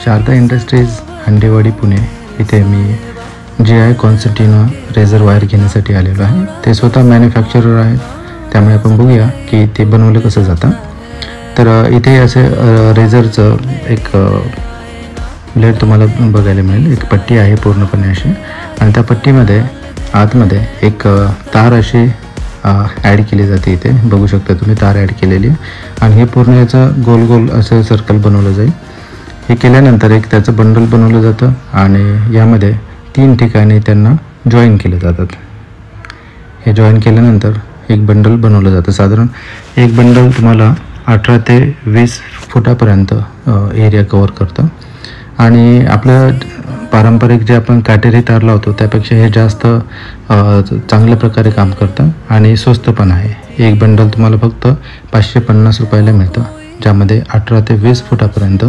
Sharda industries हंडेवाडी Pune इथे मी GI कॉन्स्टंटिनो razor wire घेण्यासाठी आलेलो आहे। ते स्वतः मॅन्युफॅक्चरर आहेत, त्यामुळे आपण बघूया की ते बनवलं कसं जातं। तर इथे असे रेझरचं एक ब्लेड तुम्हाला बघायला मिळेल। एक पट्टी आहे पूर्णपणे अशी, आणि त्या पट्टीमध्ये आतमध्ये एक तार अशी ॲड केली जाते। इथे बघू शकता तुम्ही तार ॲड केलेली, आणि हे पूर्ण याचं गोल गोल असं सर्कल बनवलं जाईल। हे केल्यानंतर एक त्याचं बंडल बनवलं जातं, आणि यामध्ये 3 ठिकाणी त्यांना जॉईन केले जातात। हे जॉईन केल्यानंतर एक बंडल बनवलं जातं। साधारण एक बंडल तुम्हाला 18 ते 20 फुटापर्यंत एरिया कवर करतं, आणि आपलं पारंपरिक जे आपण काटेरी तार लावतो त्यापेक्षा हे जास्त चांगल्या प्रकारे काम करतं, आणि स्वस्त पण आहे। एक बंडल तुम्हाला फक्त 550 रुपयाला मिळतं, ज्यामध्ये 18 ते 20 फुटापर्यंत